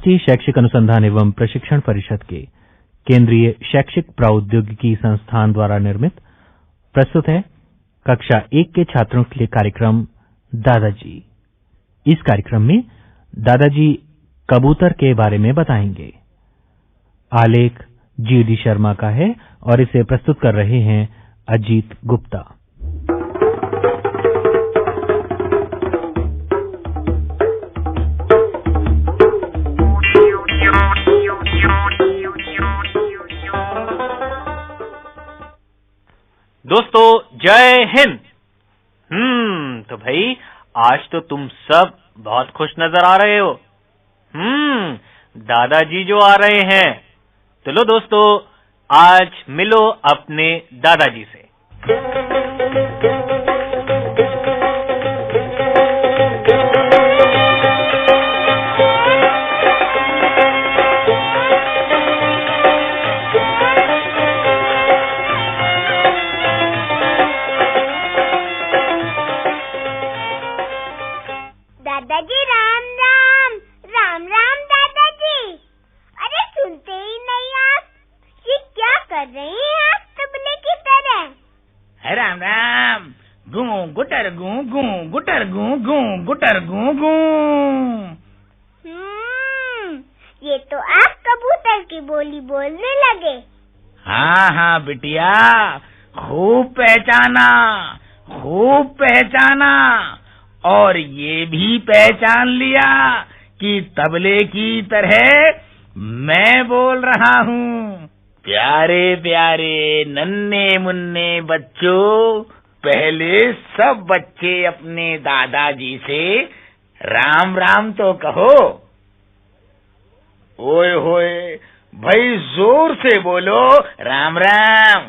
राष्ट्रीय शैक्षिक अनुसंधान एवं प्रशिक्षण परिषद के केंद्रीय शैक्षिक प्रौद्योगिकी संस्थान द्वारा निर्मित प्रस्तुत है कक्षा 1 के छात्रों के लिए कार्यक्रम दादाजी। इस कार्यक्रम में दादाजी कबूतर के बारे में बताएंगे। आलेख GD शर्मा का है और इसे प्रस्तुत कर रहे हैं अजीत गुप्ता। दोस्तों जय हिंद। तो भाई आज तो तुम सब बहुत खुश नजर आ रहे हो। दादाजी जो आ रहे हैं, तो लो दोस्तों आज मिलो अपने दादाजी से। दादाजी राम राम। राम राम दादाजी। अरे सुनते ही नहीं आप, ये क्या कर रहे हैं आप तबले की तरह? राम राम। गू गुटर गू गू गुटर गू गू गुटर गू गू। ये तो आप कबूतर की बोली बोलने लगे। हाँ बिटिया, खूब पहचाना और ये भी पहचान लिया कि तबले की तरह मैं बोल रहा हूँ। प्यारे प्यारे नन्हे मुन्ने बच्चों, पहले सब बच्चे अपने दादाजी से राम राम तो कहो। ओए होए भाई, जोर से बोलो राम राम।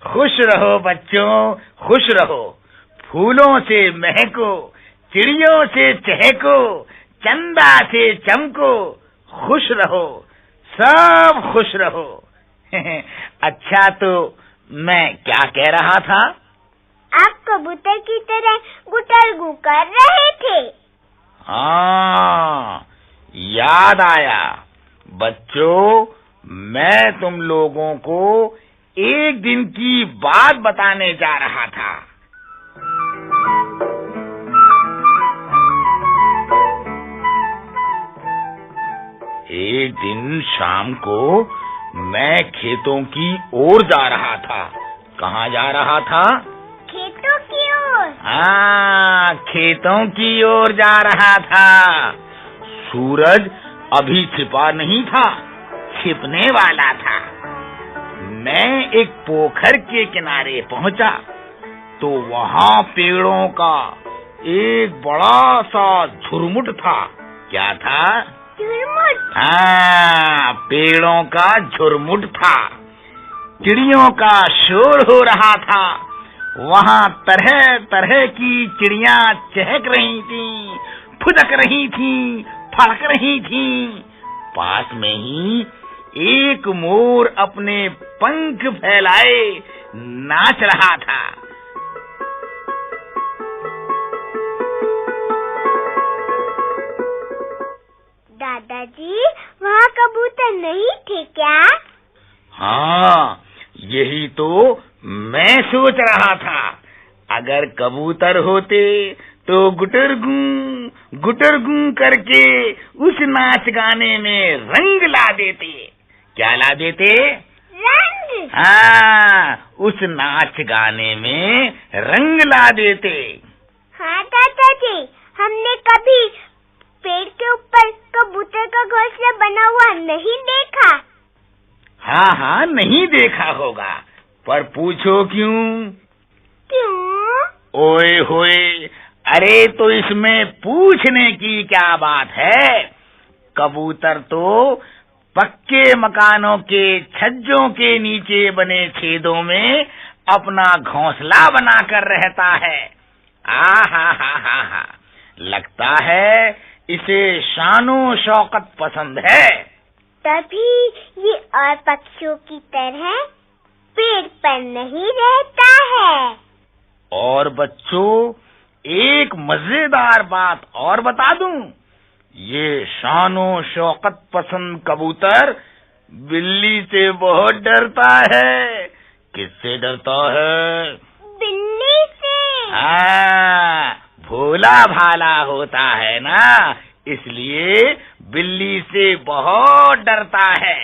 खुश रहो बच्चों, खुश रहो। फूलों से महको, चिड़ियों से चहको, चंदा से चमको। खुश रहो, सब खुश रहो। अच्छा, तो मैं क्या कह रहा था? आप कबूतर की तरह गुटरगू कर रहे थे। हाँ, याद आया। बच्चों, मैं तुम लोगों को एक दिन की बात बताने जा रहा था। एक दिन शाम को मैं खेतों की ओर जा रहा था। कहाँ जा रहा था? खेतों की ओर। हाँ, खेतों की ओर जा रहा था। सूरज अभी छिपा नहीं था, छिपने वाला था। मैं एक पोखर के किनारे पहुंचा तो वहाँ पेड़ों का एक बड़ा सा झुरमुट था। क्या था? झुरमुट। हाँ, पेड़ों का झुरमुट था। चिड़ियों का शोर हो रहा था। वहाँ तरह तरह की चिड़ियाँ चहक रही थीं, फुदक रही थीं, फड़क रही थीं। पास में ही एक मोर अपने पंख फैलाए नाच रहा था। दादाजी, वहाँ कबूतर नहीं थे क्या? हाँ, यही तो मैं सोच रहा था। अगर कबूतर होते तो गुटरगू करके उस नाच गाने में रंग ला देते। क्या ला देते? रंग। हाँ, उस नाच गाने में रंग ला देते। हाँ दादाजी, हमने कभी पेड़ के ऊपर कबूतर का घोंसला बना हुआ नहीं देखा। हाँ, नहीं देखा होगा, पर पूछो क्यों? ओए होए, अरे तो इसमें पूछने की क्या बात है? कबूतर तो पक्के मकानों के छज्जों के नीचे बने छेदों में अपना घोंसला बनाकर रहता है। हा, लगता है इसे शानो शौकत पसंद है। तभी ये और पक्षियों की तरह पेड़ पर नहीं रहता है। और बच्चों, एक मजेदार बात और बता दूं, ये शानो शौकत पसंद कबूतर बिल्ली से बहुत डरता है। किससे डरता है? बिल्ली से। हाँ, भोला भाला होता है ना, इसलिए बिल्ली से बहुत डरता है।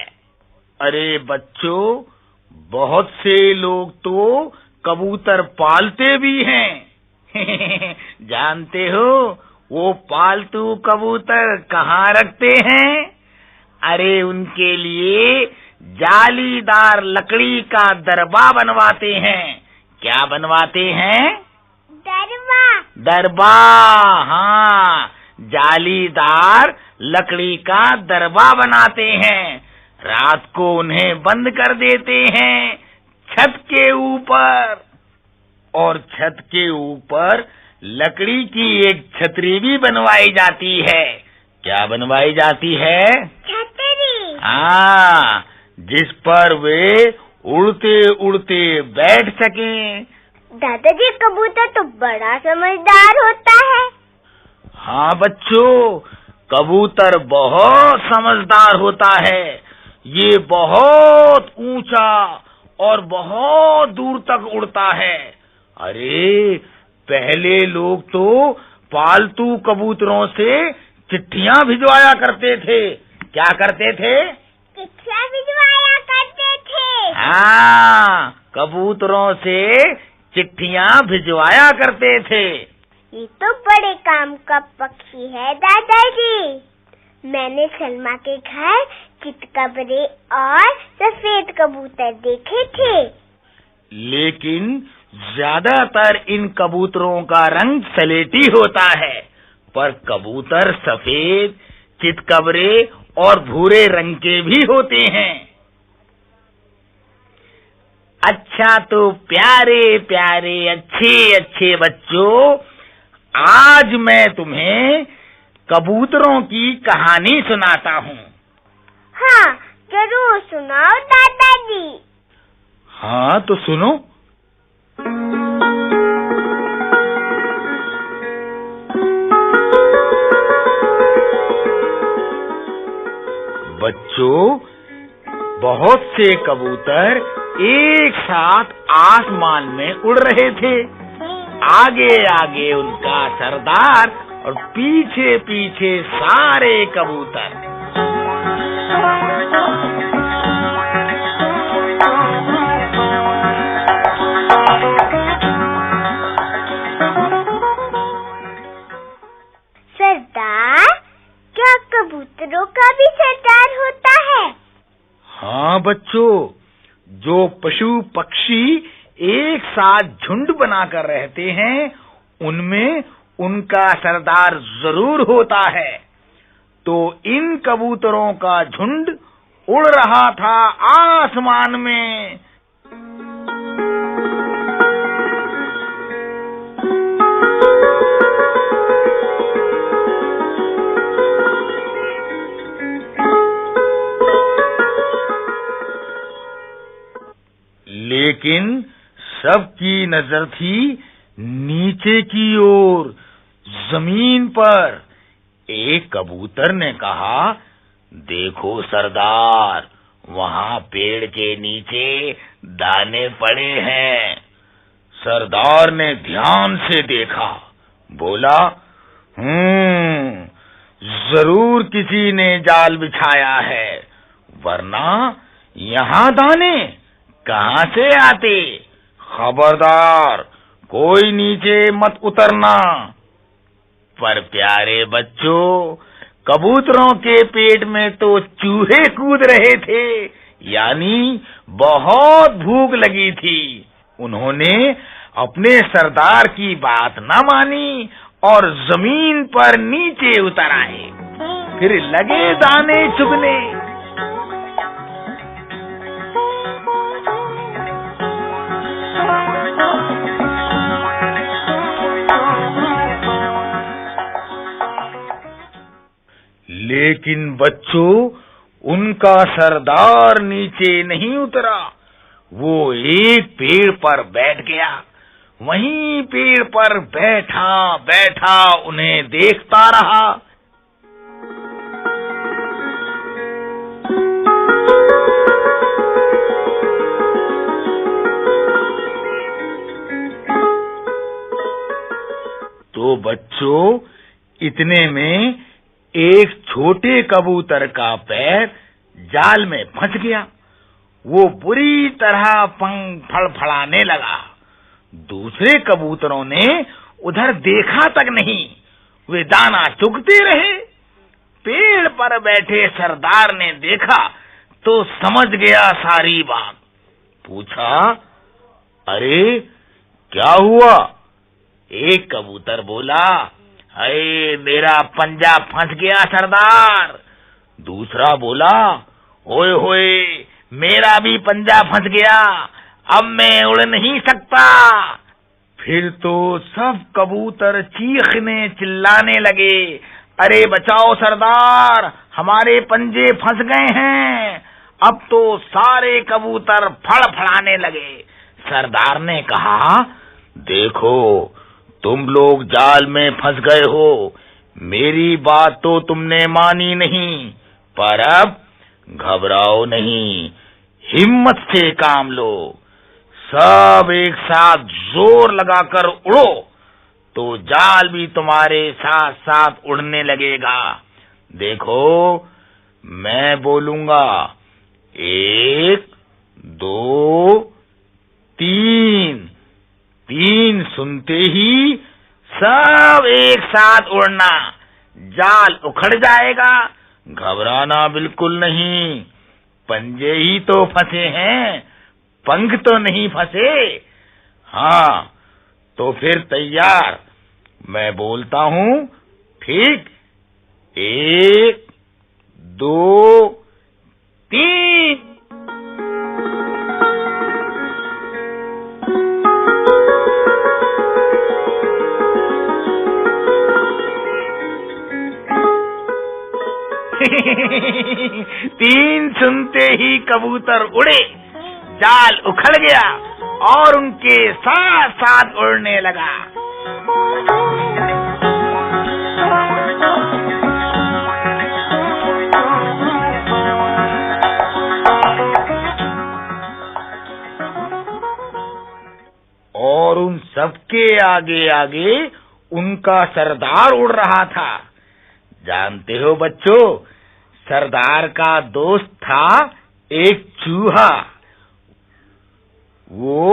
अरे बच्चों, बहुत से लोग तो कबूतर पालते भी हैं। जानते हो वो पालतू कबूतर कहाँ रखते हैं? अरे उनके लिए जालीदार लकड़ी का दरबा बनवाते हैं। क्या बनवाते हैं? दरबा। दरबा, हाँ, जालीदार लकड़ी का दरबा बनाते हैं। रात को उन्हें बंद कर देते हैं छत के ऊपर, और छत के ऊपर लकड़ी की एक छतरी भी बनवाई जाती है। क्या बनवाई जाती है? छतरी। हाँ, जिस पर वे उड़ते उड़ते बैठ सकें। दादाजी, कबूतर तो बड़ा समझदार होता है। हाँ बच्चों, कबूतर बहुत समझदार होता है। ये बहुत ऊंचा और बहुत दूर तक उड़ता है। अरे पहले लोग तो पालतू कबूतरों से चिट्ठियां भिजवाया करते थे। क्या करते थे? चिट्ठियां भिजवाया करते थे। हाँ, कबूतरों से चिट्ठियां भिजवाया करते थे। ये तो बड़े काम का पक्षी है दादाजी। मैंने सलमा के घर चितकबरे और सफेद कबूतर देखे थे। लेकिन ज्यादातर इन कबूतरों का रंग सलेटी होता है, पर कबूतर सफेद, चितकबरे और भूरे रंग के भी होते हैं। अच्छा तो प्यारे प्यारे अच्छे अच्छे बच्चों, आज मैं तुम्हें कबूतरों की कहानी सुनाता हूँ। हाँ, जरूर सुनाओ दादाजी। हाँ तो सुनो। बच्चों, बहुत से कबूतर एक साथ आसमान में उड़ रहे थे। आगे आगे उनका सरदार और पीछे पीछे सारे कबूतर। सरदार, क्या कबूतरों का भी सरदार होता है? हाँ बच्चों, जो पशु पक्षी एक साथ झुंड बनाकर रहते हैं, उनमें उनका सरदार जरूर होता है। तो इन कबूतरों का झुंड उड़ रहा था आसमान में। लेकिन सबकी नजर थी नीचे की ओर, जमीन पर। एक कबूतर ने कहा, देखो सरदार, वहां पेड़ के नीचे दाने पड़े हैं। सरदार ने ध्यान से देखा, बोला, जरूर किसी ने जाल बिछाया है, वरना यहाँ दाने कहाँ से आते? खबरदार, कोई नीचे मत उतरना। पर प्यारे बच्चों, कबूतरों के पेट में तो चूहे कूद रहे थे, यानी बहुत भूख लगी थी। उन्होंने अपने सरदार की बात न मानी और जमीन पर नीचे उतर आए। फिर लगे दाने चुगने। लेकिन बच्चों, उनका सरदार नीचे नहीं उतरा। वो एक पेड़ पर बैठ गया। वहीं पेड़ पर बैठा बैठा उन्हें देखता रहा। तो बच्चों, इतने में एक छोटे कबूतर का पैर जाल में फंस गया। वो बुरी तरह पंख फड़फड़ाने लगा। दूसरे कबूतरों ने उधर देखा तक नहीं, वे दाना चुगते रहे। पेड़ पर बैठे सरदार ने देखा तो समझ गया सारी बात। पूछा, अरे क्या हुआ? एक कबूतर बोला, अरे मेरा पंजा फंस गया सरदार। दूसरा बोला, ओए होए मेरा भी पंजा फंस गया, अब मैं उड़ नहीं सकता। फिर तो सब कबूतर चीखने चिल्लाने लगे, अरे बचाओ सरदार, हमारे पंजे फंस गए हैं। अब तो सारे कबूतर फड़फड़ाने लगे। सरदार ने कहा, देखो तुम लोग जाल में फंस गए हो, मेरी बात तो तुमने मानी नहीं, पर अब घबराओ नहीं, हिम्मत से काम लो। सब एक साथ जोर लगाकर उड़ो तो जाल भी तुम्हारे साथ साथ उड़ने लगेगा। देखो मैं बोलूंगा, 1 2 3। 3 सुनते ही सब एक साथ उड़ना, जाल उखड़ जाएगा। घबराना बिल्कुल नहीं, पंजे ही तो फंसे हैं, पंख तो नहीं फंसे। हाँ तो फिर तैयार, मैं बोलता हूँ, ठीक? 1 2 3। तीन सुनते ही कबूतर उड़े, जाल उखड़ गया और उनके साथ साथ उड़ने लगा। और उन सबके आगे आगे उनका सरदार उड़ रहा था। जानते हो बच्चों, सरदार का दोस्त था एक चूहा। वो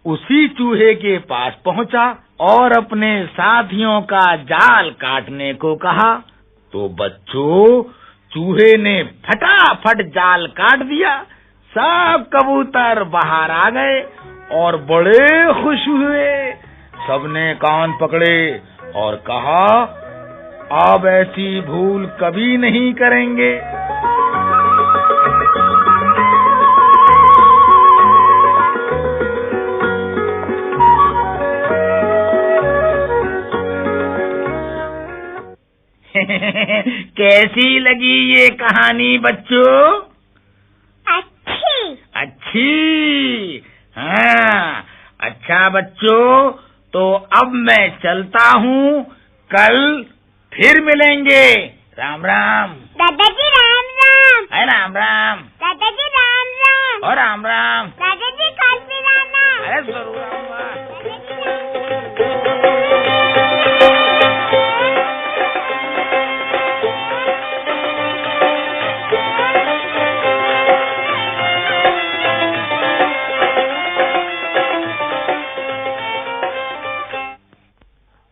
उसी चूहे के पास पहुंचा और अपने साथियों का जाल काटने को कहा। तो बच्चों, चूहे ने फटाफट जाल काट दिया। सब कबूतर बाहर आ गए और बड़े खुश हुए। सबने कान पकड़े और कहा, अब ऐसी भूल कभी नहीं करेंगे। कैसी लगी ये कहानी बच्चों? अच्छी। अच्छी? हाँ, अच्छा बच्चों, तो अब मैं चलता हूँ, कल फिर मिलेंगे। राम राम। दादाजी राम राम। है राम राम। दादाजी राम राम। और राम राम। दादाजी कल फिर आना। अरे जरूर आऊंगा।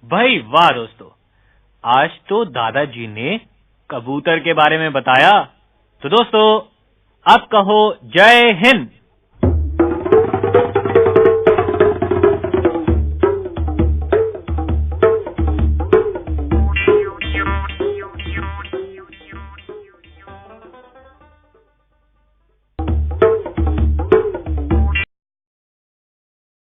भाई वाह दोस्तों, आज तो दादाजी ने कबूतर के बारे में बताया। तो दोस्तों अब कहो जय हिंद।